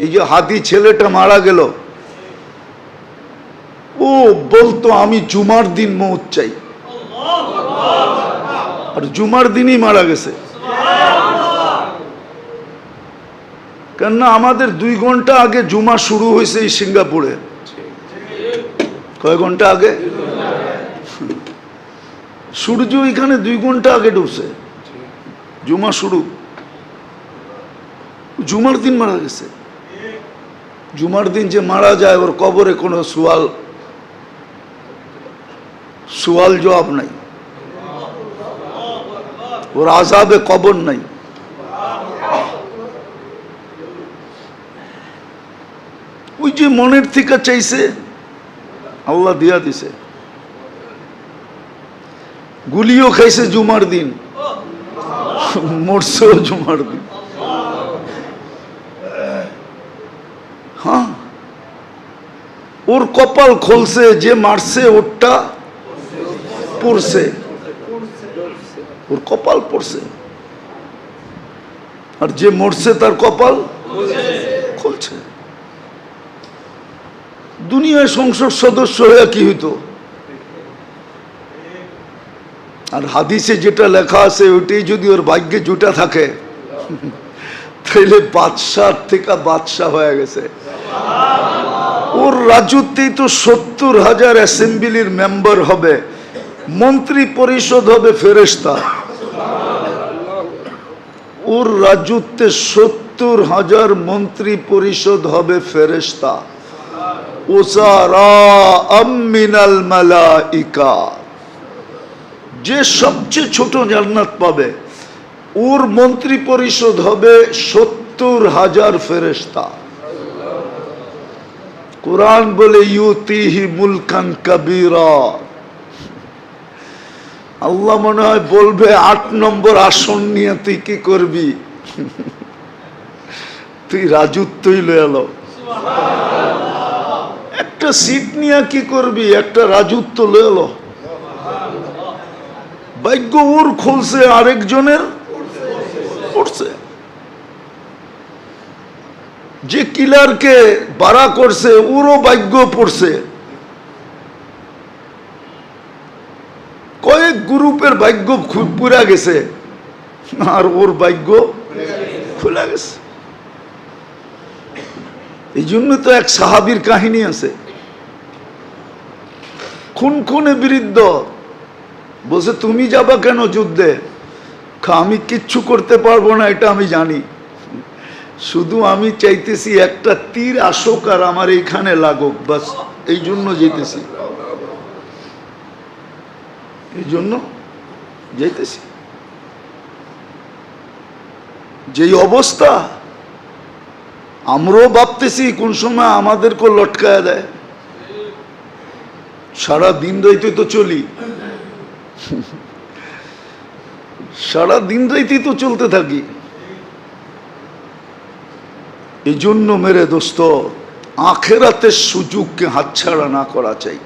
এই যে হাতি ছেলেটা মারা গেল, ও বলতো আমি জুমার দিন মৌত চাই, আর জুমার দিনই মারা গেছে। কেননা আমাদের 2 ঘন্টা আগে জুমা শুরু হয়েছে এই সিঙ্গাপুরে। কয় ঘন্টা আগে? সূর্য এখানে 2 ঘন্টা আগে ঢুকছে, জুমা শুরু। জুমার দিন মারা গেছে। জুমার দিন যে মারা যায় ওর কবরে কোনো সুয়াল জবাব নাই, ওর আযাবে কবর নাই। ওই যে মনের থেকে চাইছে আল্লাহ দিয়া দিছে। গুলিও খাইছে জুমার দিন, মরছেও জুমার দিন। হ্যাঁ, ওর কপাল খুলছে, যে মারছে ওরটা পড়ছে, ওর কপাল পড়ছে, আর যে মরছে তার কপাল খুলছে। দুনিয়ায় সংসদ সদস্য হয়ে কি হইতো? আর হাদিসে যেটা লেখা আছে ওইটাই যদি ওর ভাগ্যে জুটা থাকে তাইলে বাদশাহ থেকে বাদশাহ হয়ে গেছে। ওর রাজত্বেই তো 70,000 অ্যাসেম্বলির মেম্বার হবে, মন্ত্রী পরিষদ হবে ফেরেশতা। ওর রাজত্বে 70,000 মন্ত্রী পরিষদ হবে ফেরেশতা। মিনাল মালাইকা, যে সবচেয়ে ছোট জান্নাত পাবে ওর মন্ত্রী পরিষদ হবে 70,000 ফেরেশতা। কুরআন বলে ইউতিহি মুলকান কাবীরা। আল্লাহ মনে হয় বলবে 8 নম্বর আসন নিয়ে তুই কি করবি? তুই রাজত্বই লয়ে এলো। একটা সিট নিয়ে কি করবি? একটা রাজত্ব লয়ে এলো। ভাগ্য ওর খুলছে, আরেকজনের পড়ছে। যে কিলারকে বাড়া করছে ওরও ভাগ্য পড়ছে। কয়েক গ্রুপের ভাগ্য পুরা গেছে, আর ওর ভাগ্য খুলে গেছে। এই জন্য তো এক সাহাবীর কাহিনী আছে, খুনে বিরুদ্ধ বলছে তুমি যাবা কেন যুদ্ধে? আমি কিচ্ছু করতে পারবো না এটা আমি জানি, শুধু আমি চাইতেছি একটা তীর আসুক আর আমার এইখানে লাগুক, বাস এই জন্য যেতেছি, এই জন্য যেতেছি। যেই অবস্থা আমরাও ভাবতেছি কোন সময় আমাদেরকে লটকায়া দেয়। সারা দিন রাইতে তো চলি, সারা দিন রাইতে তো চলতে থাকি। এই জন্য মেরে দোস্ত আখেরাতের সুযোগকে হাতছাড়া না করা চাই।